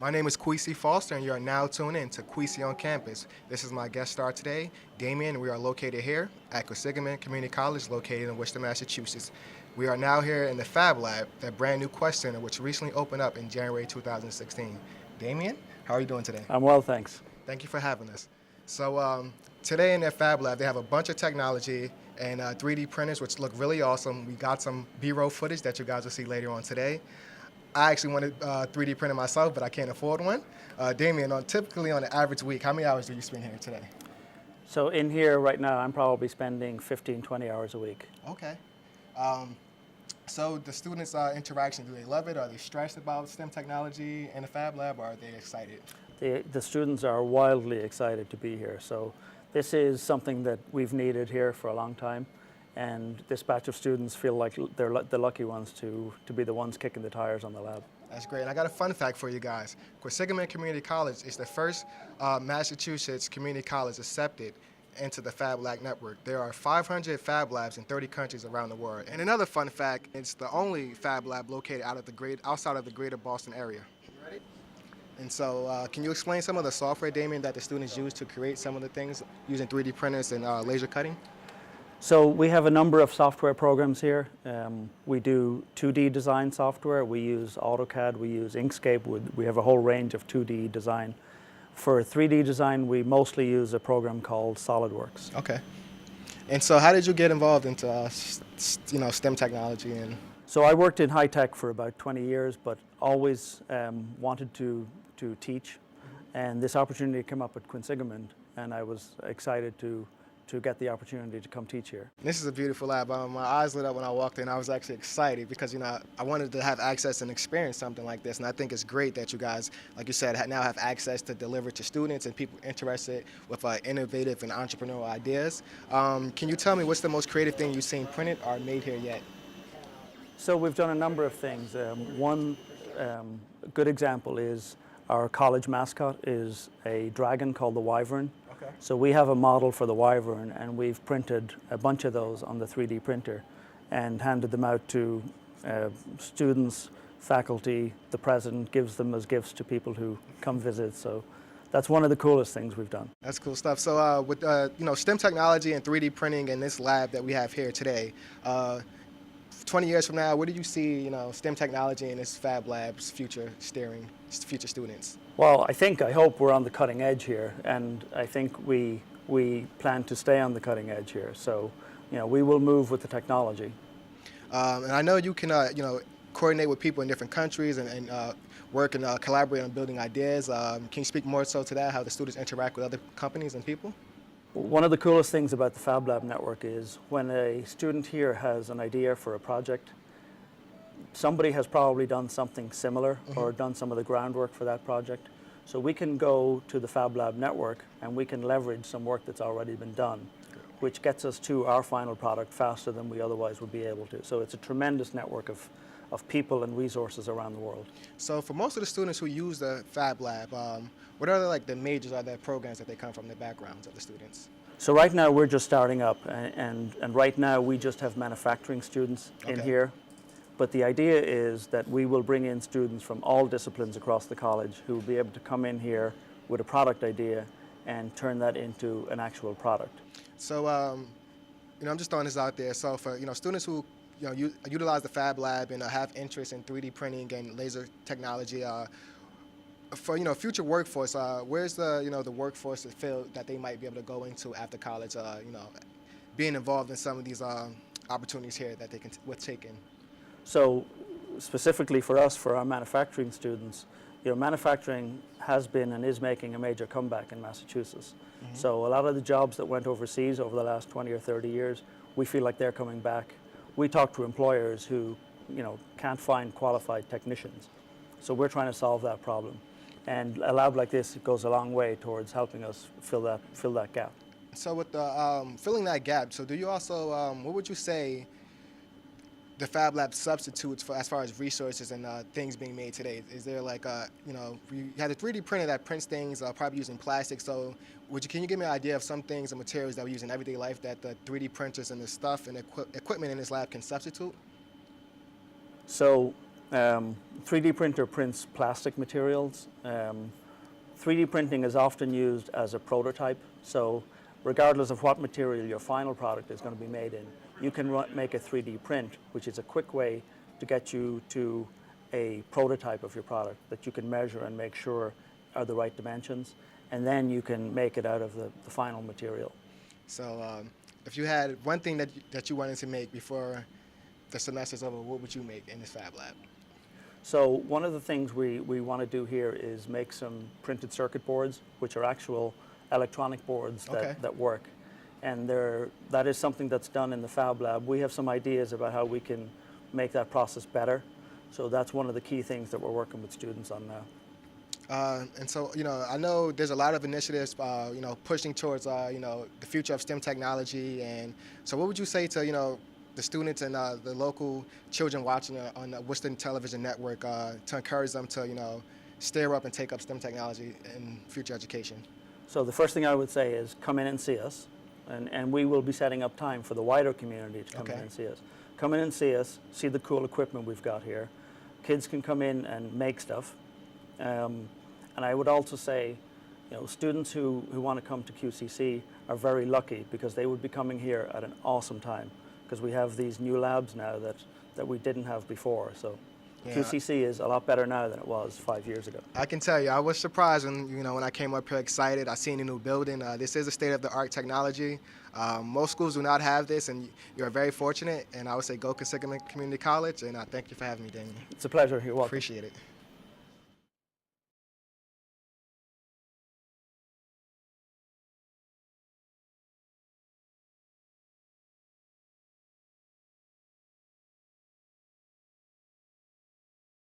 My name is Kwesi Foster, and you are now tuned in to Kwesi on Campus. This is my guest star today, Damien, and we are located here at Quinsigamond Community College, located in Worcester, Massachusetts. We are now here in the Fab Lab, that brand new Quest Center, which recently opened up in January 2016. Damien, how are you doing today? I'm well, thanks. Thank you for having us. So today in their Fab Lab, they have a bunch of technology and 3D printers, which look really awesome. We got some B-roll footage that you guys will see later on today. I actually wanted a 3D printer myself, but I can't afford one. Damien, typically on an average week, how many hours do you spend here today? So in here right now, I'm probably spending 15, 20 hours a week. Okay. So the students' interaction, do they love it? Are they stressed about STEM technology in the Fab Lab, or are they excited? The students are wildly excited to be here. So this is something that we've needed here for a long time. And this batch of students feel like they're the lucky ones to be the ones kicking the tires on the lab. That's great. And I got a fun fact for you guys. Quinsigamond Community College is the first Massachusetts community college accepted into the Fab Lab network. There are 500 Fab Labs in 30 countries around the world. And another fun fact, it's the only Fab Lab located outside of the greater Boston area. Ready? And so can you explain some of the software, Damien, that the students use to create some of the things using 3D printers and laser cutting? So we have a number of software programs here. We do 2D design software. We use AutoCAD. We use Inkscape. We have a whole range of 2D design. For 3D design, we mostly use a program called SolidWorks. Okay. And so how did you get involved into STEM technology? So I worked in high tech for about 20 years, but always wanted to teach. And this opportunity came up at Quinsigamond, and I was excited to get the opportunity to come teach here. This is a beautiful lab. My eyes lit up when I walked in. I was actually excited because I wanted to have access and experience something like this, and I think it's great that you guys, like you said, now have access to deliver to students and people interested with innovative and entrepreneurial ideas. Can you tell me what's the most creative thing you've seen printed or made here yet? So we've done a number of things. One good example is our college mascot is a dragon called the Wyvern. Okay. So we have a model for the Wyvern, and we've printed a bunch of those on the 3D printer and handed them out to students, faculty. The president gives them as gifts to people who come visit. So that's one of the coolest things we've done. That's cool stuff. So with STEM technology and 3D printing in this lab that we have here today, 20 years from now, where do you see STEM technology in this Fab Lab's future students? Well, I hope we're on the cutting edge here, and I think we plan to stay on the cutting edge here. So, we will move with the technology. And I know you can, coordinate with people in different countries and work and collaborate on building ideas. Can you speak more so to that, how the students interact with other companies and people? One of the coolest things about the Fab Lab network is when a student here has an idea for a project, somebody has probably done something similar or done some of the groundwork for that project. So we can go to the Fab Lab network and we can leverage some work that's already been done, which gets us to our final product faster than we otherwise would be able to. So it's a tremendous network of people and resources around the world. So for most of the students who use the Fab Lab, what are the majors or the programs that they come from, the backgrounds of the students? So right now we're just starting up, and right now we just have manufacturing students in here. But the idea is that we will bring in students from all disciplines across the college who will be able to come in here with a product idea and turn that into an actual product. So I'm just throwing this out there. So for students who utilize the Fab Lab and have interest in 3D printing and laser technology, for future workforce, where's the workforce field that they might be able to go into after college? Being involved in some of these opportunities here that they can take in. So specifically for us, for our manufacturing students, manufacturing has been and is making a major comeback in Massachusetts. So a lot of the jobs that went overseas over the last 20 or 30 years, we feel like they're coming back. We talk to employers who, can't find qualified technicians. So we're trying to solve that problem. And a lab like this goes a long way towards helping us fill that gap. So with the filling that gap, so do you also, what would you say the Fab Lab substitutes for as far as resources and things being made today? Is there you had a 3D printer that prints things probably using plastic, so can you give me an idea of some things and materials that we use in everyday life that the 3D printers and the stuff and equipment in this lab can substitute? So 3D printer prints plastic materials. 3D printing is often used as a prototype, so regardless of what material your final product is going to be made in, you can make a 3D print, which is a quick way to get you to a prototype of your product that you can measure and make sure are the right dimensions, and then you can make it out of the final material. So if you had one thing that you wanted to make before the semester's over, what would you make in this Fab Lab? So one of the things we want to do here is make some printed circuit boards, which are actual electronic boards that work. And that is something that's done in the Fab Lab. We have some ideas about how we can make that process better. So that's one of the key things that we're working with students on now. And so, I know there's a lot of initiatives, pushing towards, the future of STEM technology. And so what would you say to, the students and the local children watching on the Worcester Television Network to encourage them to, stir up and take up STEM technology in future education? So the first thing I would say is come in and see us. And we will be setting up time for the wider community to come in and see us. Come in and see us, see the cool equipment we've got here. Kids can come in and make stuff. And I would also say, students who want to come to QCC are very lucky because they would be coming here at an awesome time because we have these new labs now that we didn't have before. So QCC is a lot better now than it was 5 years ago. I can tell you, I was surprised when I came up here excited. I seen a new building. This is a state-of-the-art technology. Most schools do not have this, and you're very fortunate. And I would say go Quinsigamond Community College, and I thank you for having me, Damien. It's a pleasure. You're welcome. Appreciate it.